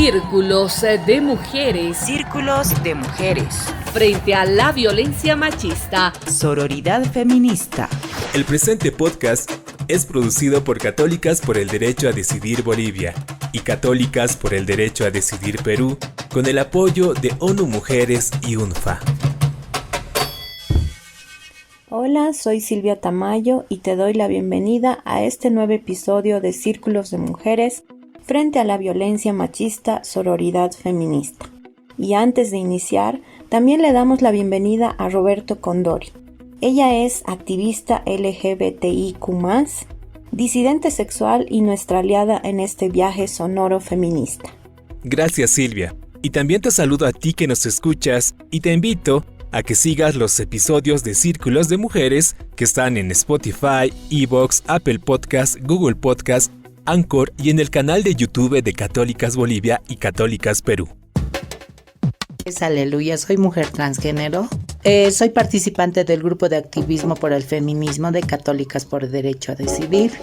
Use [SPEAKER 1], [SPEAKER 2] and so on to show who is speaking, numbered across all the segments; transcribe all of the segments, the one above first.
[SPEAKER 1] Círculos de mujeres.
[SPEAKER 2] Círculos de mujeres.
[SPEAKER 1] Frente a la violencia machista.
[SPEAKER 2] Sororidad feminista.
[SPEAKER 3] El presente podcast es producido por Católicas por el Derecho a Decidir Bolivia y Católicas por el Derecho a Decidir Perú, con el apoyo de ONU Mujeres y UNFA.
[SPEAKER 4] Hola, soy Silvia Tamayo y te doy la bienvenida a este nuevo episodio de Círculos de Mujeres frente a la violencia machista, sororidad feminista. Y antes de iniciar, también le damos la bienvenida a Roberto Condori. Ella es activista LGBTIQ+, disidente sexual y nuestra aliada en este viaje sonoro feminista.
[SPEAKER 3] Gracias, Silvia. Y también te saludo a ti que nos escuchas y te invito a que sigas los episodios de Círculos de Mujeres que están en Spotify, Evox, Apple Podcast, Google Podcast, Anchor y en el canal de YouTube de Católicas Bolivia y Católicas Perú.
[SPEAKER 2] Aleluya, soy mujer transgénero. Soy participante del grupo de activismo por el feminismo de Católicas por el Derecho a Decidir.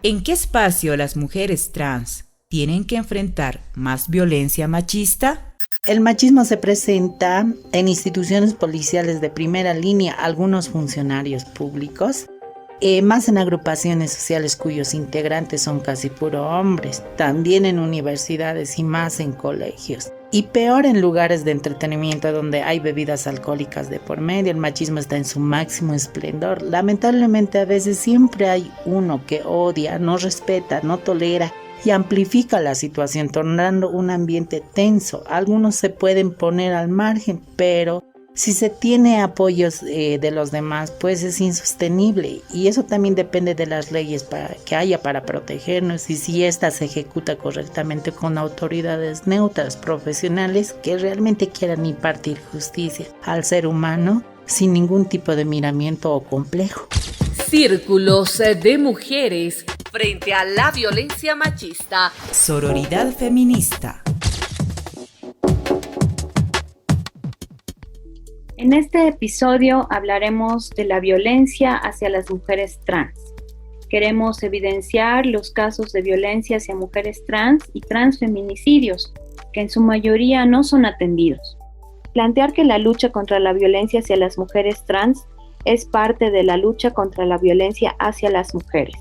[SPEAKER 5] ¿En qué espacio las mujeres trans tienen que enfrentar más violencia machista?
[SPEAKER 2] El machismo se presenta en instituciones policiales de primera línea, algunos funcionarios públicos, más en agrupaciones sociales cuyos integrantes son casi puro hombres, también en universidades y más en colegios. Y peor en lugares de entretenimiento donde hay bebidas alcohólicas de por medio. El machismo está en su máximo esplendor. Lamentablemente a veces siempre hay uno que odia, no respeta, no tolera y amplifica la situación, tornando un ambiente tenso. Algunos se pueden poner al margen, pero si se tiene apoyos de los demás, pues es insostenible. Y eso también depende de las leyes que haya para protegernos y si ésta se ejecuta correctamente con autoridades neutras, profesionales, que realmente quieran impartir justicia al ser humano sin ningún tipo de miramiento o complejo.
[SPEAKER 1] Círculos de mujeres frente a la violencia machista.
[SPEAKER 5] Sororidad feminista.
[SPEAKER 4] En este episodio hablaremos de la violencia hacia las mujeres trans. Queremos evidenciar los casos de violencia hacia mujeres trans y transfeminicidios, que en su mayoría no son atendidos. Plantear que la lucha contra la violencia hacia las mujeres trans es parte de la lucha contra la violencia hacia las mujeres.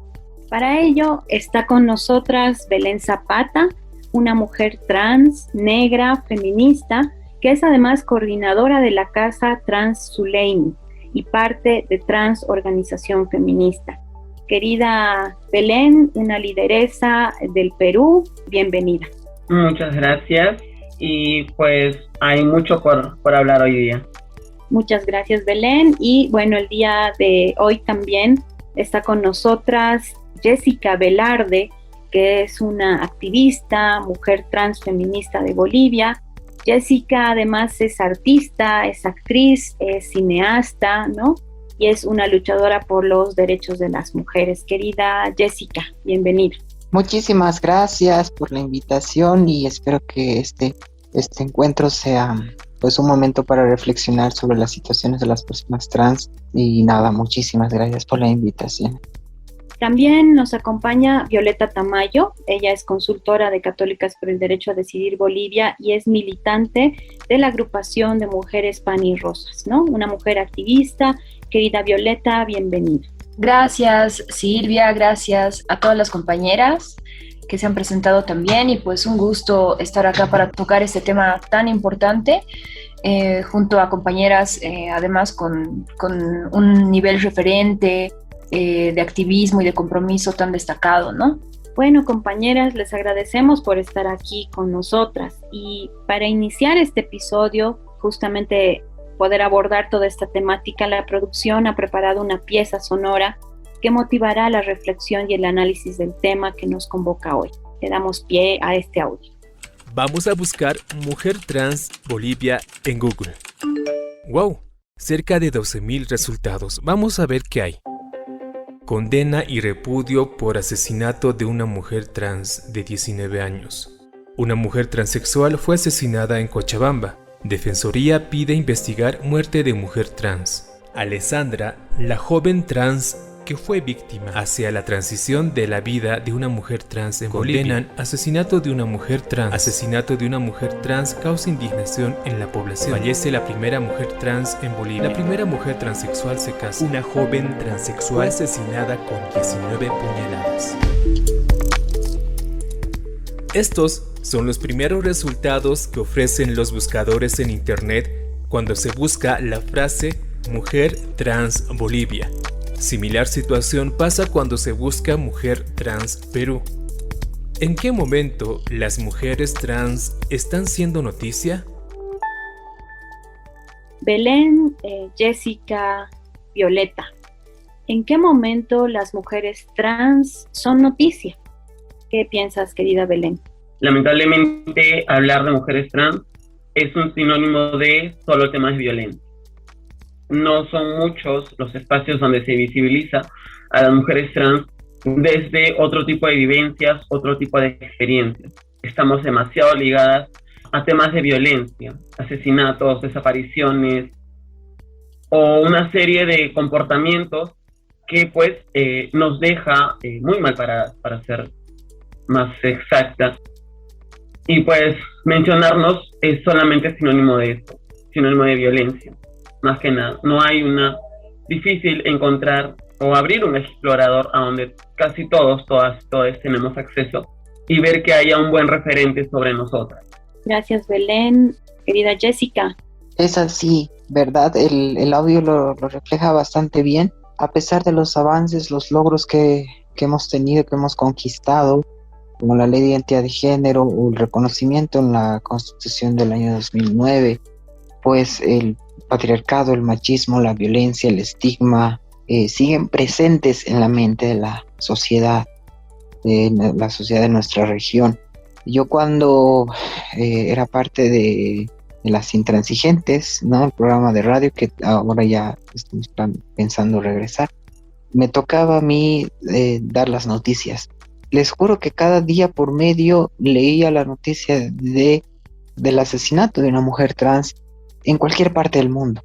[SPEAKER 4] Para ello está con nosotras Belén Zapata, una mujer trans, negra, feminista, que es además coordinadora de la Casa Trans Zuleimi y parte de Trans Organización Feminista. Querida Belén, una lideresa del Perú, bienvenida.
[SPEAKER 6] Muchas gracias y pues hay mucho por hablar hoy día.
[SPEAKER 4] Muchas gracias, Belén. Y bueno, el día de hoy también está con nosotras Jessica Velarde, que es una activista, mujer trans feminista de Bolivia. Jessica además es artista, es actriz, es cineasta, ¿no? Y es una luchadora por los derechos de las mujeres. Querida Jessica, bienvenida.
[SPEAKER 7] Muchísimas gracias por la invitación y espero que este encuentro sea pues un momento para reflexionar sobre las situaciones de las personas trans. Y nada, muchísimas gracias por la invitación.
[SPEAKER 4] También nos acompaña Violeta Tamayo. Ella es consultora de Católicas por el Derecho a Decidir Bolivia y es militante de la agrupación de mujeres Pan y Rosas, ¿no? Una mujer activista. Querida Violeta, bienvenida.
[SPEAKER 8] Gracias, Silvia, gracias a todas las compañeras que se han presentado también y pues un gusto estar acá para tocar este tema tan importante junto a compañeras además con un nivel referente de activismo y de compromiso tan destacado, ¿no?
[SPEAKER 4] Bueno, compañeras, les agradecemos por estar aquí con nosotras y para iniciar este episodio, justamente poder abordar toda esta temática, la producción ha preparado una pieza sonora que motivará la reflexión y el análisis del tema que nos convoca hoy. Le damos pie a este audio.
[SPEAKER 3] Vamos a buscar Mujer Trans Bolivia en Google. ¡Wow! Cerca de 12,000 resultados. Vamos a ver qué hay. Condena y repudio por asesinato de una mujer trans de 19 años. Una mujer transexual fue asesinada en Cochabamba. Defensoría pide investigar muerte de mujer trans. Alessandra, la joven trans que fue víctima hacia la transición de la vida de una mujer trans en Bolivia. Condenan asesinato de una mujer trans. Asesinato de una mujer trans causa indignación en la población. Fallece la primera mujer trans en Bolivia. La primera mujer transexual se casa. Una joven transexual asesinada con 19 puñaladas. Estos son los primeros resultados que ofrecen los buscadores en internet cuando se busca la frase Mujer Trans Bolivia. Similar situación pasa cuando se busca Mujer Trans Perú. ¿En qué momento las mujeres trans están siendo noticia?
[SPEAKER 4] Belén, Jessica, Violeta, ¿en qué momento las mujeres trans son noticia? ¿Qué piensas, querida Belén?
[SPEAKER 6] Lamentablemente, hablar de mujeres trans es un sinónimo de solo temas de violencia. No son muchos los espacios donde se visibiliza a las mujeres trans desde otro tipo de vivencias, otro tipo de experiencias. Estamos demasiado ligadas a temas de violencia, asesinatos, desapariciones o una serie de comportamientos que pues nos deja muy mal paradas, para ser más exactas. Y pues mencionarnos es solamente sinónimo de esto, sinónimo de violencia. Más que nada, no hay difícil encontrar o abrir un explorador a donde casi todos tenemos acceso y ver que haya un buen referente sobre nosotras.
[SPEAKER 4] Gracias, Belén. Querida Jessica.
[SPEAKER 7] Es así, ¿verdad? El audio lo refleja bastante bien. A pesar de los avances, los logros que hemos tenido, que hemos conquistado, como la ley de identidad de género o el reconocimiento en la Constitución del año 2009, pues el patriarcado, el machismo, la violencia, el estigma siguen presentes en la mente de la sociedad de nuestra región. Yo cuando era parte de las Intransigentes, ¿no? El programa de radio que ahora ya estamos pensando regresar, me tocaba a mí dar las noticias. Les juro que cada día por medio leía la noticia del asesinato de una mujer trans en cualquier parte del mundo,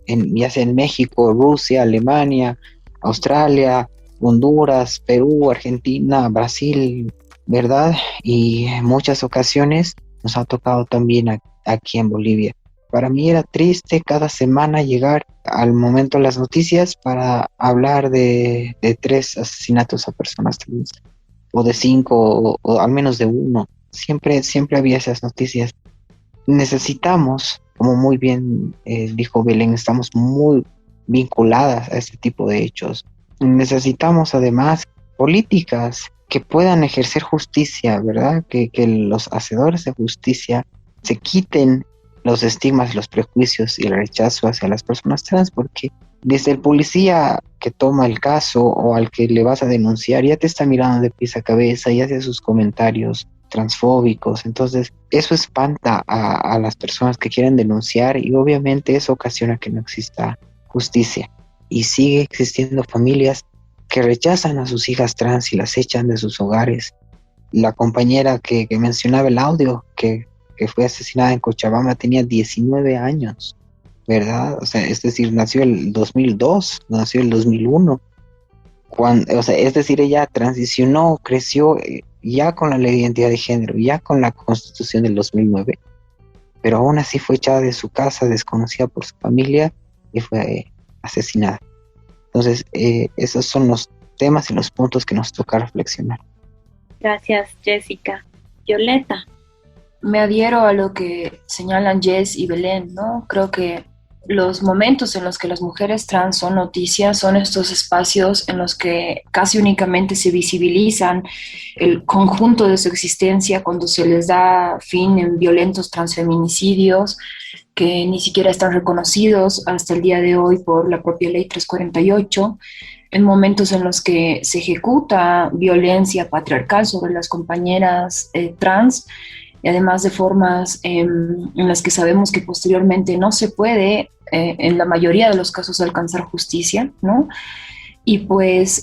[SPEAKER 7] ya sea en México, Rusia, Alemania, Australia, Honduras, Perú, Argentina, Brasil, ¿verdad? Y en muchas ocasiones nos ha tocado también aquí en Bolivia. Para mí era triste cada semana llegar al momento de las noticias para hablar de 3 asesinatos a personas trans, o de 5, o al menos de 1. Siempre había esas noticias. Necesitamos, como muy bien dijo Belén, estamos muy vinculadas a este tipo de hechos. Necesitamos además políticas que puedan ejercer justicia, ¿verdad? Que los hacedores de justicia se quiten los estigmas, los prejuicios y el rechazo hacia las personas trans, porque desde el policía que toma el caso o al que le vas a denunciar ya te está mirando de pies a cabeza y hace sus comentarios transfóbicos. Entonces eso espanta a las personas que quieren denunciar y obviamente eso ocasiona que no exista justicia. Y sigue existiendo familias que rechazan a sus hijas trans y las echan de sus hogares. La compañera que mencionaba el audio, que fue asesinada en Cochabamba, tenía 19 años, ¿verdad? O sea, es decir, nació el 2002, nació el 2001. Es decir, ella transicionó, creció ya con la ley de identidad de género, ya con la Constitución del 2009, pero aún así fue echada de su casa, desconocida por su familia y fue asesinada. Entonces, esos son los temas y los puntos que nos toca reflexionar.
[SPEAKER 4] Gracias, Jessica. Violeta.
[SPEAKER 8] Me adhiero a lo que señalan Jess y Belén, ¿no? Creo que los momentos en los que las mujeres trans son noticias son estos espacios en los que casi únicamente se visibilizan el conjunto de su existencia cuando se les da fin en violentos transfeminicidios que ni siquiera están reconocidos hasta el día de hoy por la propia ley 348, en momentos en los que se ejecuta violencia patriarcal sobre las compañeras trans, y además de formas en las que sabemos que posteriormente no se puede, en la mayoría de los casos, alcanzar justicia, ¿no? Y pues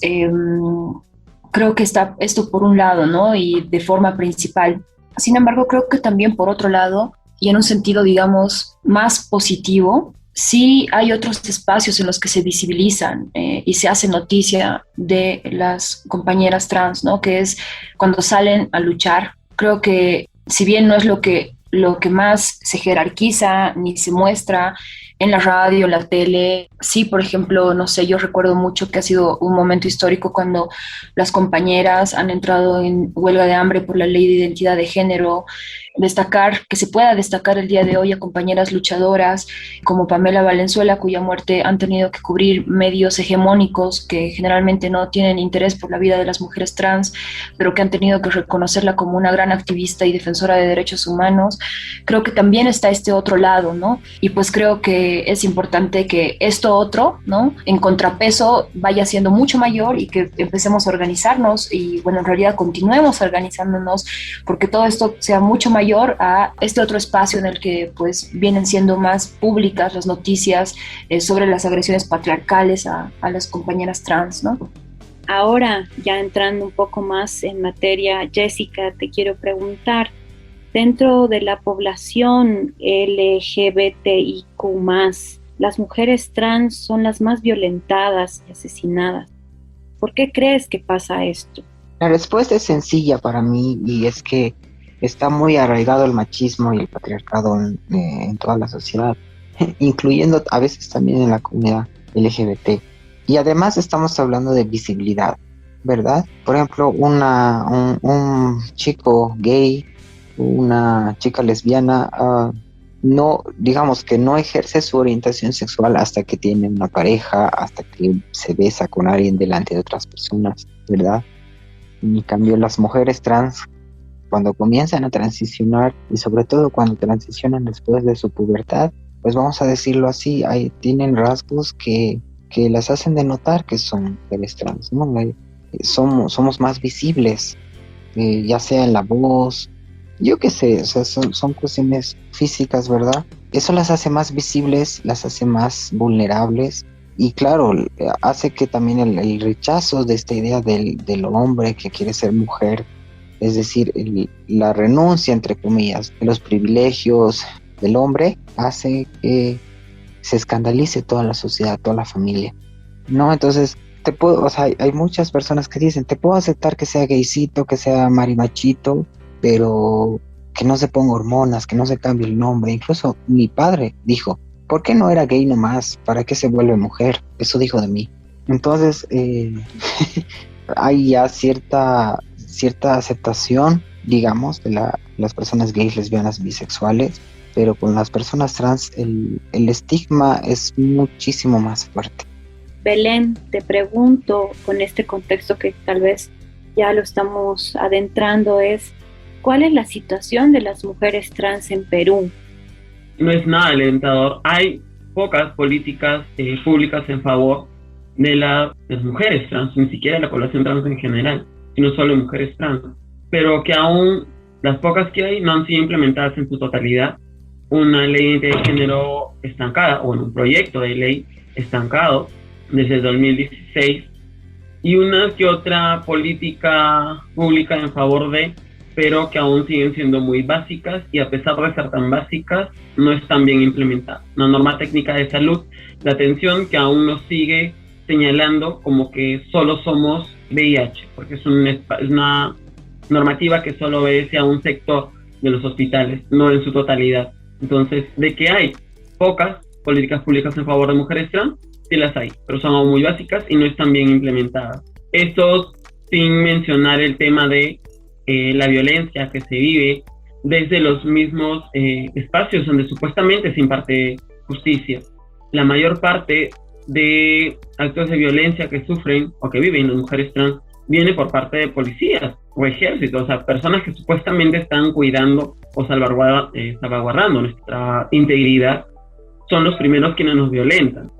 [SPEAKER 8] creo que está esto por un lado, ¿no? Y de forma principal. Sin embargo, creo que también por otro lado, y en un sentido, digamos, más positivo, sí hay otros espacios en los que se visibilizan y se hace noticia de las compañeras trans, ¿no? Que es cuando salen a luchar. Creo que si bien no es lo que más se jerarquiza ni se muestra en la radio, en la tele, sí, por ejemplo, no sé, yo recuerdo mucho que ha sido un momento histórico cuando las compañeras han entrado en huelga de hambre por la ley de identidad de género. Que se pueda destacar el día de hoy a compañeras luchadoras como Pamela Valenzuela, cuya muerte han tenido que cubrir medios hegemónicos que generalmente no tienen interés por la vida de las mujeres trans, pero que han tenido que reconocerla como una gran activista y defensora de derechos humanos. Creo que también está este otro lado, ¿no? Y pues creo que es importante que esto otro, ¿no? En contrapeso vaya siendo mucho mayor y que empecemos a organizarnos y, bueno, en realidad continuemos organizándonos porque todo esto sea mucho mayor a este otro espacio en el que pues vienen siendo más públicas las noticias sobre las agresiones patriarcales a las compañeras trans, ¿no?
[SPEAKER 4] Ahora, ya entrando un poco más en materia, Jessica, te quiero preguntar, dentro de la población LGBTIQ+, las mujeres trans son las más violentadas y asesinadas. ¿Por qué crees que pasa esto?
[SPEAKER 7] La respuesta es sencilla para mí y es que está muy arraigado el machismo y el patriarcado en toda la sociedad, incluyendo a veces también en la comunidad LGBT. Y además estamos hablando de visibilidad, ¿verdad? Por ejemplo, un chico gay, una chica lesbiana, no, digamos que no ejerce su orientación sexual hasta que tiene una pareja, hasta que se besa con alguien delante de otras personas, ¿verdad? En cambio, las mujeres trans, cuando comienzan a transicionar, y sobre todo cuando transicionan después de su pubertad, pues vamos a decirlo así, tienen rasgos que las hacen denotar que son mujeres trans, ¿no? Somos más visibles, ya sea en la voz, yo qué sé, o sea, son cuestiones físicas, ¿verdad? Eso las hace más visibles, las hace más vulnerables, y claro, hace que también el rechazo de esta idea del hombre que quiere ser mujer, es decir, la renuncia, entre comillas, de los privilegios del hombre, hace que se escandalice toda la sociedad, toda la familia, ¿no? Entonces, hay muchas personas que dicen, te puedo aceptar que sea gaycito, que sea marimachito, pero que no se ponga hormonas, que no se cambie el nombre. Incluso mi padre dijo, ¿por qué no era gay nomás? ¿Para qué se vuelve mujer? Eso dijo de mí. Entonces, hay ya cierta aceptación, digamos, de las personas gays, lesbianas, bisexuales, pero con las personas trans el estigma es muchísimo más fuerte.
[SPEAKER 4] Belén, te pregunto, con este contexto que tal vez ya lo estamos adentrando, ¿cuál es la situación de las mujeres trans en Perú?
[SPEAKER 6] No es nada alentador. Hay pocas políticas públicas en favor de las mujeres trans, ni siquiera la población trans en general, sino solo mujeres trans, pero que aún las pocas que hay no han sido implementadas en su totalidad. Una ley de género estancada, o un proyecto de ley estancado desde el 2016, y una que otra política pública en favor de, pero que aún siguen siendo muy básicas, y a pesar de ser tan básicas, no están bien implementadas. Una norma técnica de salud de atención que aún nos sigue señalando como que solo somos VIH, porque es una normativa que solo obedece a un sector de los hospitales, no en su totalidad. Entonces, de que hay pocas políticas públicas en favor de mujeres trans, sí las hay, pero son aún muy básicas y no están bien implementadas. Esto sin mencionar el tema de la violencia que se vive desde los mismos espacios donde supuestamente se imparte justicia. La mayor parte de actos de violencia que sufren o que viven las mujeres trans viene por parte de policías o ejércitos, o sea, personas que supuestamente están cuidando o salvaguardando nuestra integridad, son los primeros quienes nos violentan.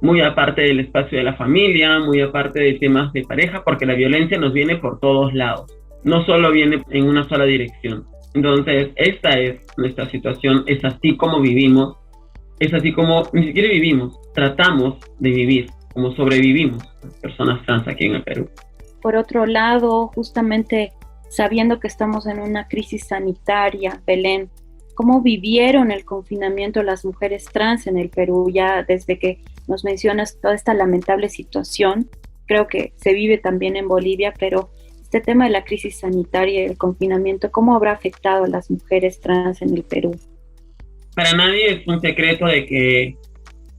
[SPEAKER 6] Muy aparte del espacio de la familia, muy aparte de temas de pareja, porque la violencia nos viene por todos lados, no solo viene en una sola dirección. Entonces, esta es nuestra situación, es así como vivimos, es así como ni siquiera vivimos, tratamos de vivir, como sobrevivimos las personas trans aquí en el Perú.
[SPEAKER 4] Por otro lado, justamente sabiendo que estamos en una crisis sanitaria, Belén, ¿Cómo vivieron el confinamiento las mujeres trans en el Perú? Ya desde que nos mencionas toda esta lamentable situación, creo que se vive también en Bolivia, pero este tema de la crisis sanitaria y el confinamiento, ¿cómo habrá afectado a las mujeres trans en el Perú?
[SPEAKER 6] Para nadie es un secreto de que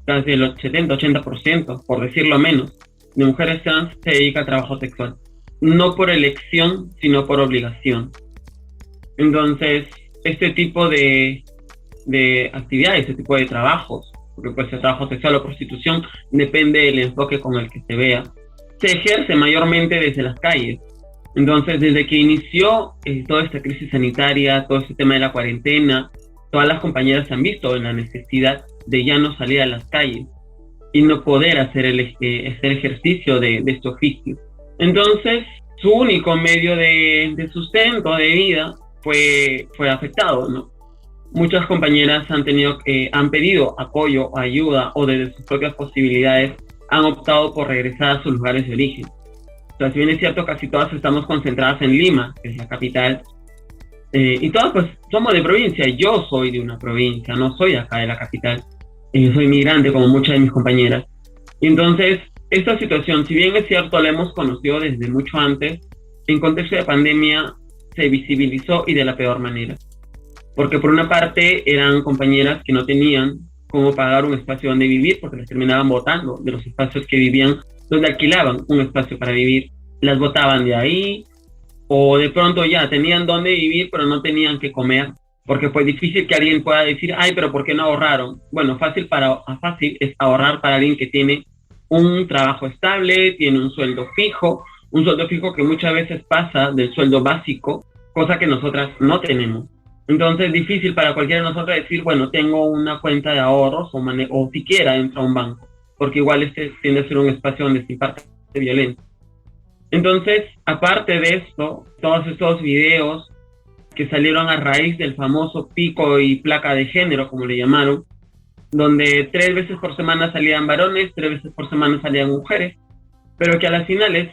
[SPEAKER 6] casi el 70-80%, por decirlo menos, de mujeres trans se dedica a trabajo sexual. No por elección, sino por obligación. Entonces, este tipo de actividades, este tipo de trabajos, porque puede ser trabajo sexual o prostitución, depende del enfoque con el que se vea, se ejerce mayormente desde las calles. Entonces, desde que inició toda esta crisis sanitaria, todo este tema de la cuarentena, todas las compañeras se han visto en la necesidad de ya no salir a las calles y no poder hacer este ejercicio de este oficio. Entonces, su único medio de sustento, de vida, fue afectado, ¿no? Muchas compañeras han pedido apoyo, ayuda, o desde sus propias posibilidades han optado por regresar a sus lugares de origen. O sea, si bien es cierto, casi todas estamos concentradas en Lima, que es la capital, y todas pues somos de provincia. Yo soy de una provincia, no soy acá de la capital. Soy migrante como muchas de mis compañeras. Y entonces, esta situación, si bien es cierto, la hemos conocido desde mucho antes, en contexto de pandemia se visibilizó y de la peor manera. Porque por una parte eran compañeras que no tenían cómo pagar un espacio donde vivir, porque las terminaban botando de los espacios que vivían, donde alquilaban un espacio para vivir, las botaban de ahí, o de pronto ya tenían dónde vivir, pero no tenían qué comer, porque fue difícil que alguien pueda decir, ay, pero ¿por qué no ahorraron? Bueno, fácil es ahorrar para alguien que tiene un trabajo estable, tiene un sueldo fijo que muchas veces pasa del sueldo básico, cosa que nosotras no tenemos. Entonces es difícil para cualquiera de nosotros decir, bueno, tengo una cuenta de ahorros o siquiera entro a un banco, porque igual este tiende a ser un espacio donde se imparte violencia. Entonces, aparte de esto, todos estos videos que salieron a raíz del famoso pico y placa de género, como le llamaron, donde 3 veces por semana salían varones, 3 veces por semana salían mujeres, pero que a las finales,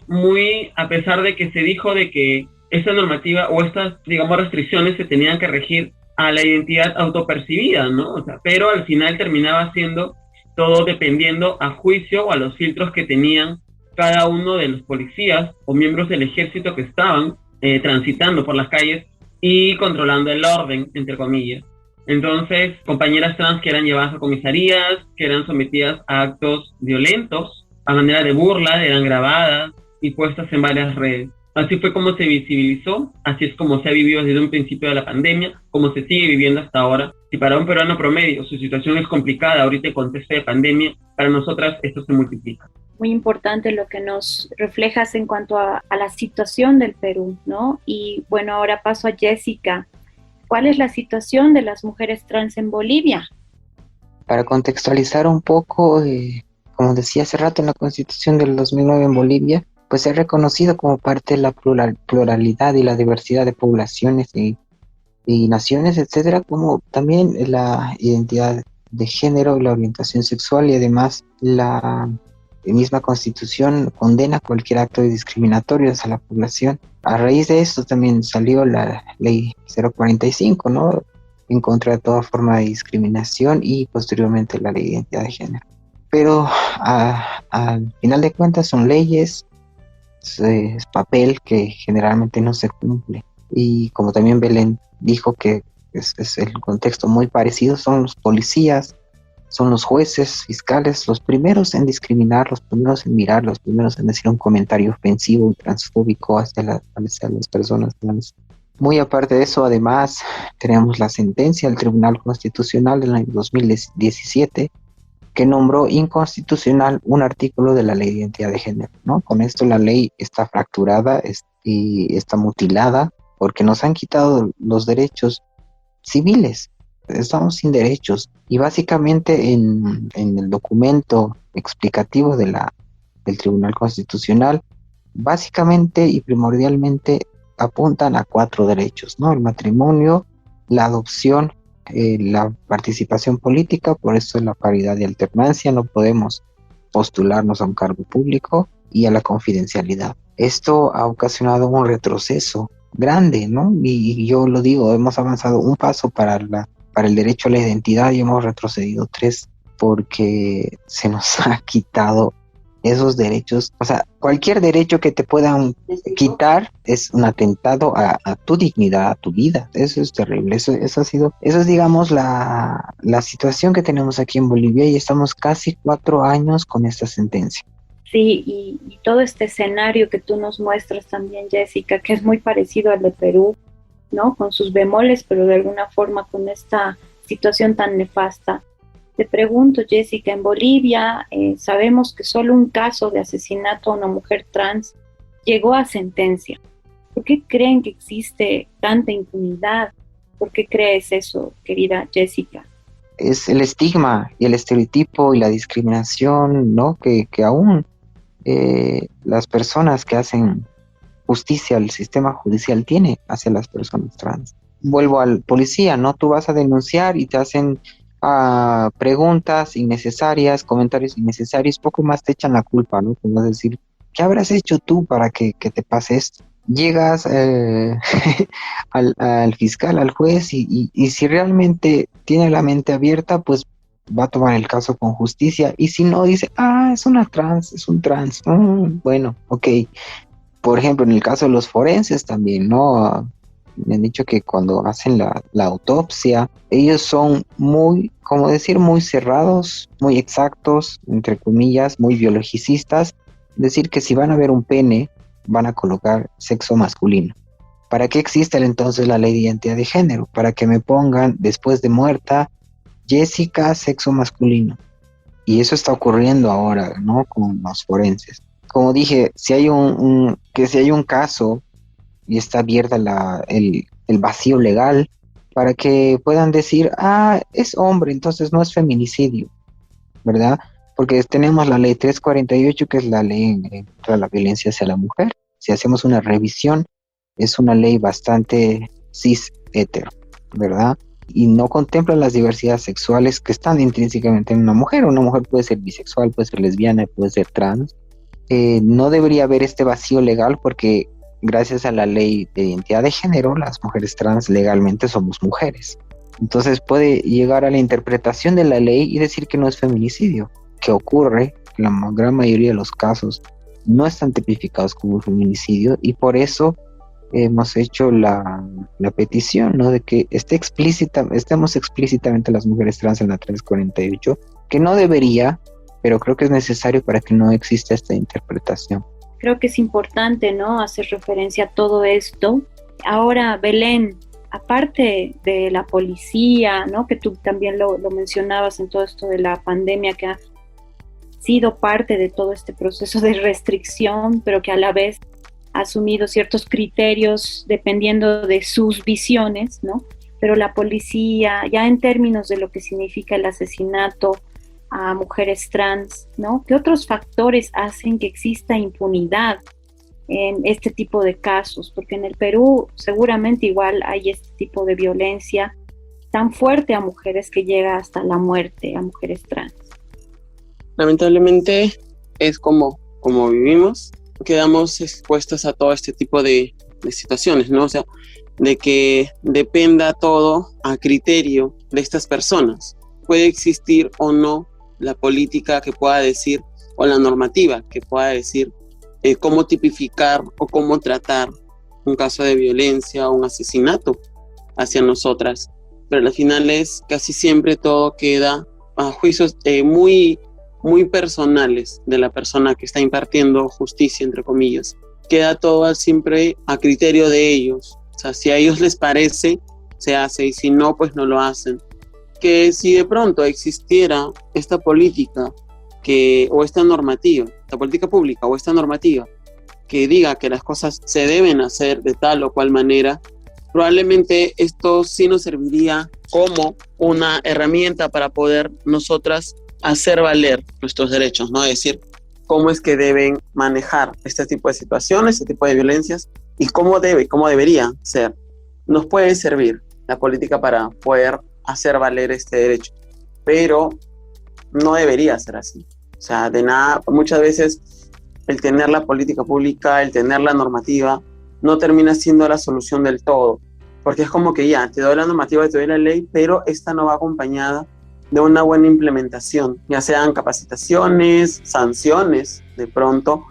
[SPEAKER 6] a pesar de que se dijo de que esta normativa o estas, digamos, restricciones se tenían que regir a la identidad autopercibida, ¿no? O sea, pero al final terminaba siendo todo dependiendo a juicio o a los filtros que tenían cada uno de los policías o miembros del ejército que estaban transitando por las calles y controlando el orden, entre comillas. Entonces, compañeras trans que eran llevadas a comisarías, que eran sometidas a actos violentos, a manera de burla, eran grabadas y puestas en varias redes. Así fue como se visibilizó, así es como se ha vivido desde un principio de la pandemia, como se sigue viviendo hasta ahora. Si para un peruano promedio su situación es complicada ahorita en contexto de pandemia, para nosotras esto se multiplica.
[SPEAKER 4] Muy importante lo que nos reflejas en cuanto a la situación del Perú, ¿no? Y bueno, ahora paso a Jessica. ¿Cuál es la situación de las mujeres trans en Bolivia?
[SPEAKER 7] Para contextualizar un poco, como decía hace rato, en la Constitución del 2009 en Bolivia, pues es reconocido como parte de la pluralidad y la diversidad de poblaciones y naciones, etcétera, como también la identidad de género, la orientación sexual, y además la misma Constitución condena cualquier acto discriminatorio hacia la población. A raíz de esto también salió la Ley 045, ¿no?, en contra de toda forma de discriminación, y posteriormente la Ley de Identidad de Género. Pero al final de cuentas son leyes, es papel que generalmente no se cumple. Y como también Belén dijo que es el contexto muy parecido, son los policías, son los jueces, fiscales, los primeros en discriminar, los primeros en mirar, los primeros en decir un comentario ofensivo y transfóbico hacia las personas trans. Muy aparte de eso, además, tenemos la sentencia del Tribunal Constitucional del año 2017 que nombró inconstitucional un artículo de la Ley de Identidad de Género, ¿no? Con esto la ley está fracturada y está mutilada porque nos han quitado los derechos civiles. Estamos sin derechos, y básicamente en el documento explicativo del Tribunal Constitucional, básicamente y primordialmente apuntan a 4 derechos, ¿no? El matrimonio, la adopción, la participación política, por eso la paridad y alternancia, no podemos postularnos a un cargo público, y a la confidencialidad. Esto ha ocasionado un retroceso grande, ¿no? Y yo lo digo, hemos avanzado un paso para el derecho a la identidad y hemos retrocedido 3 porque se nos ha quitado esos derechos. O sea, cualquier derecho que te puedan quitar es un atentado a tu dignidad, a tu vida. Eso es terrible. Eso es, digamos, la situación que tenemos aquí en Bolivia, y estamos casi 4 años con esta sentencia.
[SPEAKER 4] Sí, y todo este escenario que tú nos muestras también, Jessica, que es muy parecido al de Perú, ¿no? Con sus bemoles, pero de alguna forma con esta situación tan nefasta. Te pregunto, Jessica, en Bolivia sabemos que solo un caso de asesinato a una mujer trans llegó a sentencia. ¿Por qué creen que existe tanta impunidad? ¿Por qué crees eso, querida Jessica?
[SPEAKER 7] Es el estigma y el estereotipo y la discriminación, ¿no? Que aún las personas que hacen justicia, el sistema judicial tiene hacia las personas trans. Vuelvo al policía, ¿no? Tú vas a denunciar y te hacen preguntas innecesarias, comentarios innecesarios, poco más te echan la culpa, ¿no? Como es decir, ¿qué habrás hecho tú para que te pase esto? Llegas al fiscal, al juez, y si realmente tiene la mente abierta, pues va a tomar el caso con justicia, y si no, dice, es una trans, es un trans, bueno, ok. Por ejemplo, en el caso de los forenses también, ¿no? Me han dicho que cuando hacen la autopsia, ellos son muy, como decir, muy cerrados, muy exactos, entre comillas, muy biologicistas. Es decir, que si van a ver un pene, van a colocar sexo masculino. ¿Para qué existe entonces la ley de identidad de género? Para que me pongan, después de muerta, Jessica, sexo masculino. Y eso está ocurriendo ahora, ¿no? Con los forenses. Como dije, si hay un caso y está abierta el vacío legal para que puedan decir, es hombre, entonces no es feminicidio, ¿verdad? Porque tenemos la ley 348, que es la ley contra la violencia hacia la mujer. Si hacemos una revisión, es una ley bastante cis-hetero, ¿verdad? Y no contempla las diversidades sexuales que están intrínsecamente en una mujer. Una mujer puede ser bisexual, puede ser lesbiana, puede ser trans. No debería haber este vacío legal porque gracias a la ley de identidad de género, las mujeres trans legalmente somos mujeres. Entonces puede llegar a la interpretación de la ley y decir que no es feminicidio, que ocurre, en la gran mayoría de los casos no están tipificados como feminicidio, y por eso hemos hecho la petición, ¿no? De que estemos explícitamente las mujeres trans en la 348, que no debería, pero creo que es necesario para que no exista esta interpretación.
[SPEAKER 4] Creo que es importante, ¿no?, hacer referencia a todo esto. Ahora, Belén, aparte de la policía, ¿no?, que tú también lo mencionabas en todo esto de la pandemia, que ha sido parte de todo este proceso de restricción, pero que a la vez ha asumido ciertos criterios dependiendo de sus visiones, ¿no? Pero la policía, ya en términos de lo que significa el asesinato a mujeres trans, ¿no? ¿Qué otros factores hacen que exista impunidad en este tipo de casos? Porque en el Perú seguramente igual hay este tipo de violencia tan fuerte a mujeres que llega hasta la muerte, a mujeres trans.
[SPEAKER 6] Lamentablemente es como vivimos, quedamos expuestos a todo este tipo de situaciones, ¿no? O sea, de que dependa todo a criterio de estas personas. Puede existir o no la política que pueda decir, o la normativa que pueda decir cómo tipificar o cómo tratar un caso de violencia o un asesinato hacia nosotras. Pero al final casi siempre todo queda a juicios muy personales de la persona que está impartiendo justicia, entre comillas. Queda todo siempre a criterio de ellos. O sea, si a ellos les parece, se hace, y si no, pues no lo hacen. Que si de pronto existiera esta política o esta normativa, esta política pública o esta normativa que diga que las cosas se deben hacer de tal o cual manera, probablemente esto sí nos serviría como una herramienta para poder nosotras hacer valer nuestros derechos, ¿no? Es decir, cómo es que deben manejar este tipo de situaciones, este tipo de violencias, y cómo debería ser. Nos puede servir la política para poder hacer valer este derecho, pero no debería ser así. O sea, de nada, muchas veces el tener la política pública, el tener la normativa, no termina siendo la solución del todo, porque es como que ya, te doy la normativa, te doy la ley, pero esta no va acompañada de una buena implementación, ya sean capacitaciones, sanciones de pronto,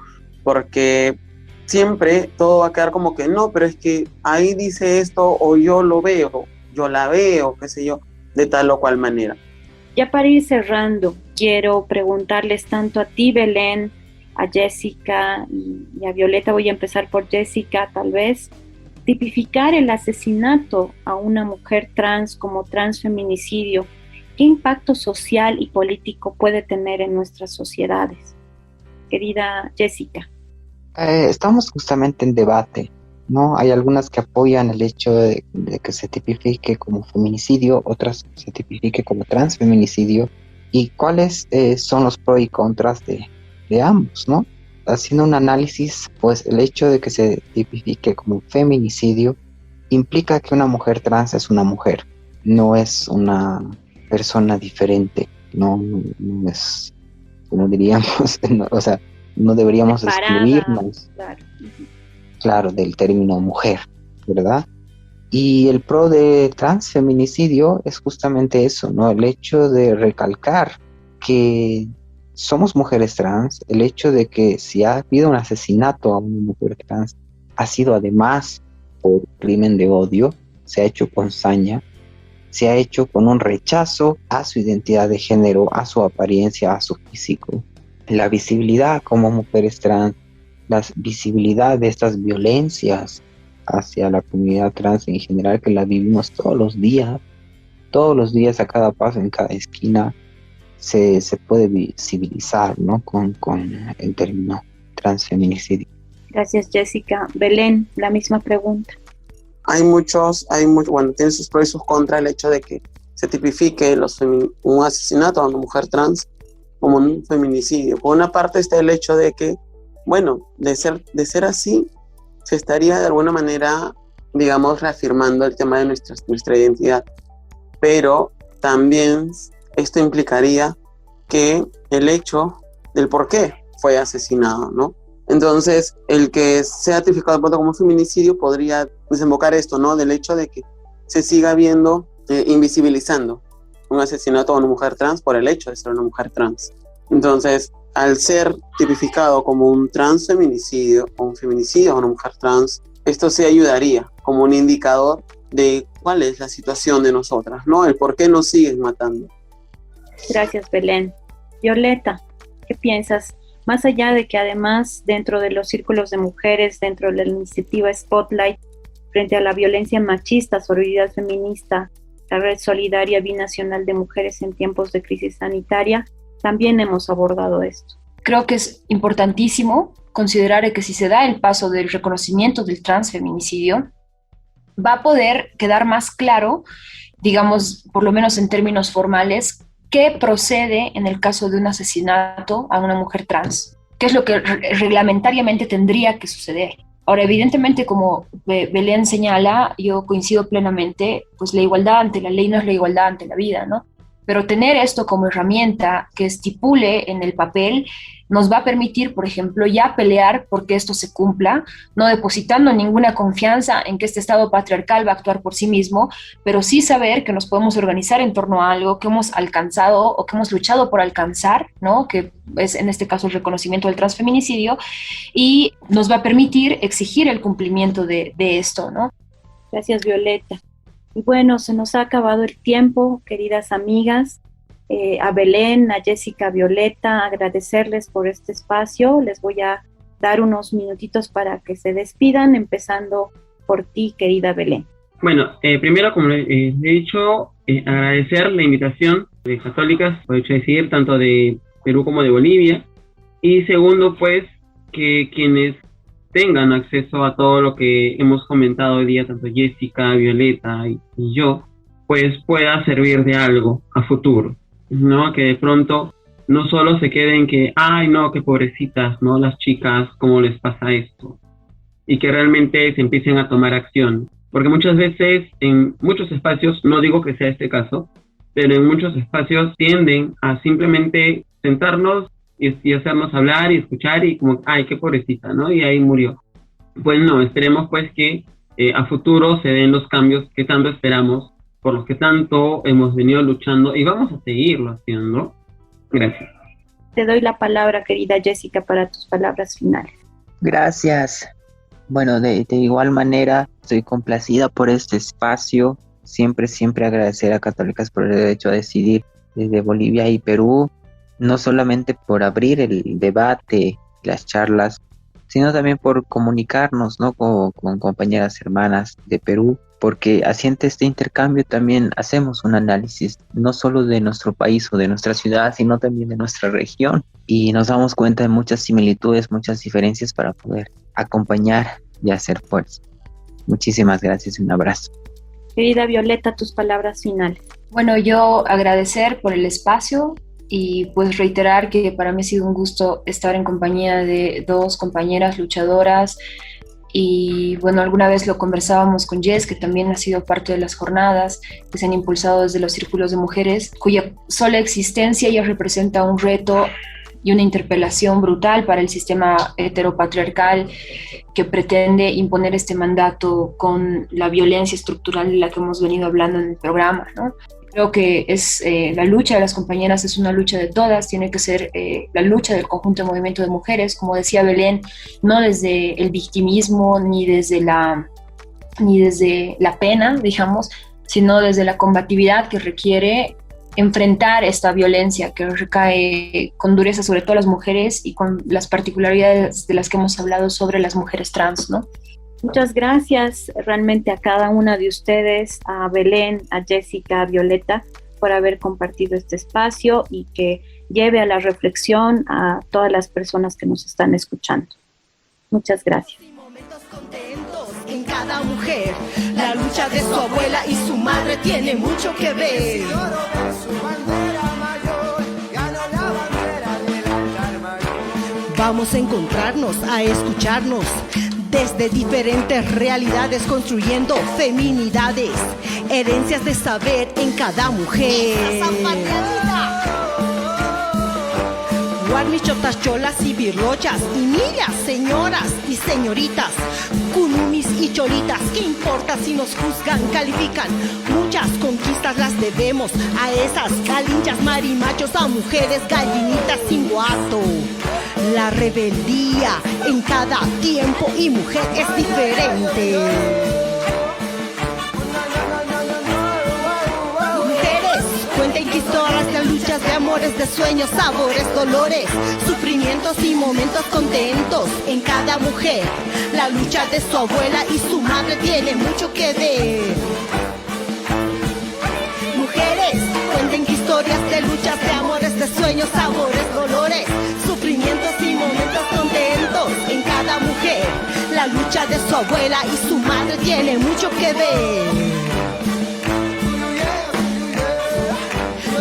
[SPEAKER 6] porque siempre todo va a quedar como que no, pero es que ahí dice esto o yo lo veo, yo la veo, qué sé yo, de tal o cual manera.
[SPEAKER 4] Ya para ir cerrando, quiero preguntarles tanto a ti, Belén, a Jessica y a Violeta. Voy a empezar por Jessica, tal vez. Tipificar el asesinato a una mujer trans como transfeminicidio, ¿qué impacto social y político puede tener en nuestras sociedades? Querida Jessica.
[SPEAKER 7] Estamos justamente en debate, ¿no? Hay algunas que apoyan el hecho de que se tipifique como feminicidio, otras que se tipifique como transfeminicidio. ¿Y cuáles son los pros y contras de ambos, ¿no? Haciendo un análisis, pues el hecho de que se tipifique como feminicidio implica que una mujer trans es una mujer, no es una persona diferente, no es, como diríamos, no, o sea, no deberíamos excluirnos, claro, del término mujer, ¿verdad? Y el pro de transfeminicidio es justamente eso, ¿no? El hecho de recalcar que somos mujeres trans, el hecho de que si ha habido un asesinato a una mujer trans, ha sido además por crimen de odio, se ha hecho con saña, se ha hecho con un rechazo a su identidad de género, a su apariencia, a su físico. La visibilidad como mujeres trans, la visibilidad de estas violencias hacia la comunidad trans en general, que la vivimos todos los días, a cada paso, en cada esquina, se puede visibilizar, ¿no? con el término transfeminicidio.
[SPEAKER 4] Gracias, Jessica. Belén, la misma pregunta.
[SPEAKER 6] Hay muchos, bueno, tiene sus pros y sus contras el hecho de que se tipifique un asesinato a una mujer trans como un feminicidio. Por una parte está el hecho de que, bueno, de ser así, se estaría de alguna manera, digamos, reafirmando el tema de nuestra identidad. Pero también esto implicaría que el hecho del por qué fue asesinado, ¿no? Entonces, el que sea tipificado como feminicidio podría desembocar esto, ¿no? Del hecho de que se siga viendo, invisibilizando un asesinato a una mujer trans por el hecho de ser una mujer trans. Entonces, al ser tipificado como un transfeminicidio o un feminicidio a una mujer trans, esto sí ayudaría como un indicador de cuál es la situación de nosotras, ¿no? El por qué nos siguen matando.
[SPEAKER 4] Gracias, Belén. Violeta, ¿qué piensas? Más allá de que además dentro de los círculos de mujeres, dentro de la iniciativa Spotlight, frente a la violencia machista, sororidad feminista, la Red Solidaria Binacional de Mujeres en Tiempos de Crisis Sanitaria, también hemos abordado esto.
[SPEAKER 8] Creo que es importantísimo considerar que si se da el paso del reconocimiento del transfeminicidio, va a poder quedar más claro, digamos, por lo menos en términos formales, qué procede en el caso de un asesinato a una mujer trans, qué es lo que reglamentariamente tendría que suceder. Ahora, evidentemente, como Belén señala, yo coincido plenamente, pues la igualdad ante la ley no es la igualdad ante la vida, ¿no? Pero tener esto como herramienta que estipule en el papel nos va a permitir, por ejemplo, ya pelear porque esto se cumpla, no depositando ninguna confianza en que este Estado patriarcal va a actuar por sí mismo, pero sí saber que nos podemos organizar en torno a algo que hemos alcanzado o que hemos luchado por alcanzar, ¿no? Que es en este caso el reconocimiento del transfeminicidio, y nos va a permitir exigir el cumplimiento de esto, ¿no?
[SPEAKER 4] Gracias, Violeta. Y bueno, se nos ha acabado el tiempo, queridas amigas. A Belén, a Jessica, a Violeta, agradecerles por este espacio. Les voy a dar unos minutitos para que se despidan, empezando por ti, querida Belén.
[SPEAKER 6] Bueno, primero, como he dicho, agradecer la invitación de Católicas, por hecho de decir, tanto de Perú como de Bolivia. Y segundo, pues, que quienes tengan acceso a todo lo que hemos comentado hoy día, tanto Jessica, Violeta y yo, pues pueda servir de algo a futuro, ¿no? Que de pronto no solo se queden que, ay no, qué pobrecitas, ¿no? Las chicas, ¿cómo les pasa esto? Y que realmente se empiecen a tomar acción. Porque muchas veces, en muchos espacios, no digo que sea este caso, pero en muchos espacios tienden a simplemente sentarnos y hacernos hablar y escuchar y como, ay, qué pobrecita, ¿no? Y ahí murió. Pues no, esperemos pues que a futuro se den los cambios que tanto esperamos, por los que tanto hemos venido luchando y vamos a seguirlo haciendo. Gracias.
[SPEAKER 4] Te doy la palabra, querida Jessica, para tus palabras finales.
[SPEAKER 7] Gracias. Bueno, de igual manera, estoy complacida por este espacio. Siempre agradecer a Católicas por el Derecho a Decidir desde Bolivia y Perú, no solamente por abrir el debate, las charlas, sino también por comunicarnos, ¿no? con compañeras hermanas de Perú, porque haciendo este intercambio también hacemos un análisis no solo de nuestro país o de nuestra ciudad, sino también de nuestra región, y nos damos cuenta de muchas similitudes, muchas diferencias para poder acompañar y hacer fuerza. Muchísimas gracias y un abrazo.
[SPEAKER 4] Querida Violeta, tus palabras finales.
[SPEAKER 8] Bueno, yo agradecer por el espacio y pues reiterar que para mí ha sido un gusto estar en compañía de dos compañeras luchadoras y bueno, alguna vez lo conversábamos con Jess, que también ha sido parte de las jornadas que se han impulsado desde los círculos de mujeres, cuya sola existencia ya representa un reto y una interpelación brutal para el sistema heteropatriarcal que pretende imponer este mandato con la violencia estructural de la que hemos venido hablando en el programa, ¿no? Creo que es la lucha de las compañeras es una lucha de todas, tiene que ser la lucha del conjunto de movimiento de mujeres, como decía Belén, no desde el victimismo ni desde la pena, digamos, sino desde la combatividad que requiere enfrentar esta violencia que recae con dureza sobre todo las mujeres y con las particularidades de las que hemos hablado sobre las mujeres trans, ¿no?
[SPEAKER 4] Muchas gracias realmente a cada una de ustedes, a Belén, a Jessica, a Violeta, por haber compartido este espacio y que lleve a la reflexión a todas las personas que nos están escuchando. Muchas gracias.
[SPEAKER 9] En cada mujer, la lucha de su abuela y su madre tiene mucho que ver. Vamos a encontrarnos, a escucharnos desde diferentes realidades, construyendo feminidades, herencias de saber en cada mujer. Guarnis, chotas, cholas y birrochas, y niñas, señoras y señoritas, cunumis y cholitas, ¿qué importa si nos juzgan, califican? Muchas conquistas las debemos a esas galinchas, marimachos, a mujeres gallinitas sin guato. La rebeldía en cada tiempo y mujer es diferente. Cuenten historias de luchas, de amores, de sueños, sabores, dolores, sufrimientos y momentos contentos en cada mujer. La lucha de su abuela y su madre tiene mucho que ver. Mujeres, cuenten historias de luchas, de amores, de sueños, sabores, dolores, sufrimientos y momentos contentos en cada mujer. La lucha de su abuela y su madre tiene mucho que ver.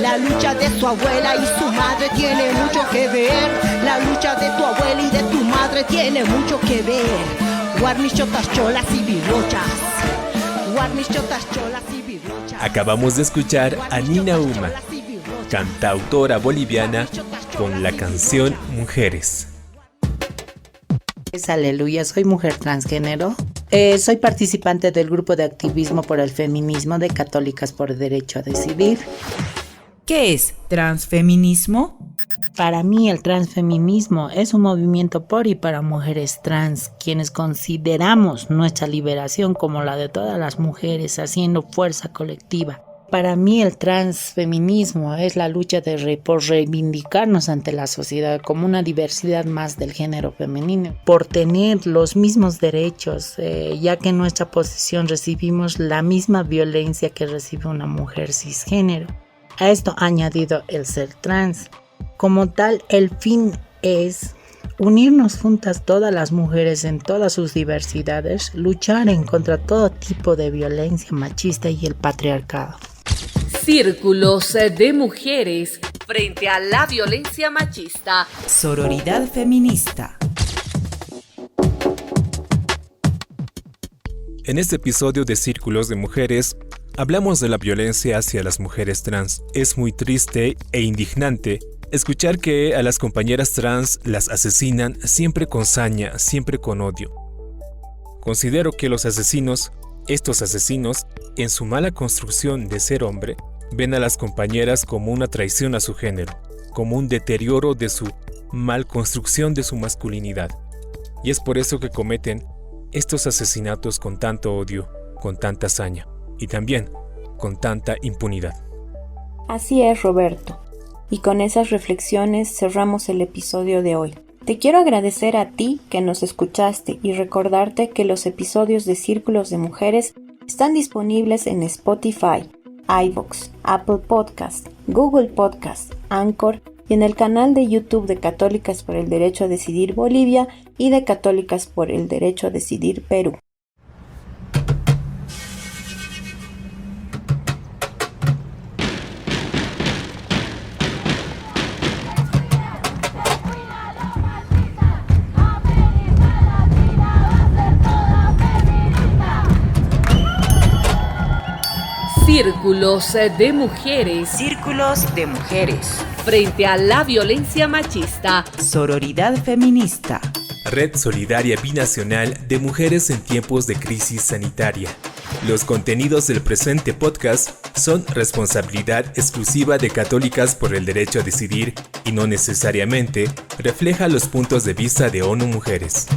[SPEAKER 9] La lucha de su abuela y su madre tiene mucho que ver. La lucha de tu abuela y de tu madre tiene mucho que ver. Guarnis, chotas, cholas y birrochas. Guarnis, chotas, cholas y birrochas.
[SPEAKER 3] Acabamos de escuchar a Nina Uma, cantautora boliviana, con la canción Mujeres.
[SPEAKER 2] Aleluya, soy mujer transgénero. Soy participante del grupo de activismo por el feminismo de Católicas por el Derecho a Decidir.
[SPEAKER 5] ¿Qué es transfeminismo?
[SPEAKER 2] Para mí el transfeminismo es un movimiento por y para mujeres trans, quienes consideramos nuestra liberación como la de todas las mujeres, haciendo fuerza colectiva. Para mí el transfeminismo es la lucha por reivindicarnos ante la sociedad como una diversidad más del género femenino, por tener los mismos derechos, ya que en nuestra posición recibimos la misma violencia que recibe una mujer cisgénero. A esto añadido el ser trans. Como tal, el fin es unirnos juntas todas las mujeres en todas sus diversidades, luchar en contra todo tipo de violencia machista y el patriarcado.
[SPEAKER 1] Círculos de mujeres frente a la violencia machista.
[SPEAKER 5] Sororidad feminista.
[SPEAKER 3] En este episodio de Círculos de Mujeres, hablamos de la violencia hacia las mujeres trans. Es muy triste e indignante escuchar que a las compañeras trans las asesinan siempre con saña, siempre con odio. Considero que estos asesinos, en su mala construcción de ser hombre, ven a las compañeras como una traición a su género, como un deterioro de su mal construcción de su masculinidad. Y es por eso que cometen estos asesinatos con tanto odio, con tanta hazaña y también con tanta impunidad.
[SPEAKER 4] Así es, Roberto. Y con esas reflexiones cerramos el episodio de hoy. Te quiero agradecer a ti que nos escuchaste y recordarte que los episodios de Círculos de Mujeres están disponibles en Spotify, iVoox, Apple Podcast, Google Podcast, Anchor y en el canal de YouTube de Católicas por el Derecho a Decidir Bolivia y de Católicas por el Derecho a Decidir Perú.
[SPEAKER 1] Círculos de mujeres.
[SPEAKER 5] Círculos de mujeres.
[SPEAKER 1] Frente a la violencia machista.
[SPEAKER 5] Sororidad feminista.
[SPEAKER 3] Red Solidaria Binacional de Mujeres en Tiempos de Crisis Sanitaria. Los contenidos del presente podcast son responsabilidad exclusiva de Católicas por el Derecho a Decidir y no necesariamente refleja los puntos de vista de ONU Mujeres.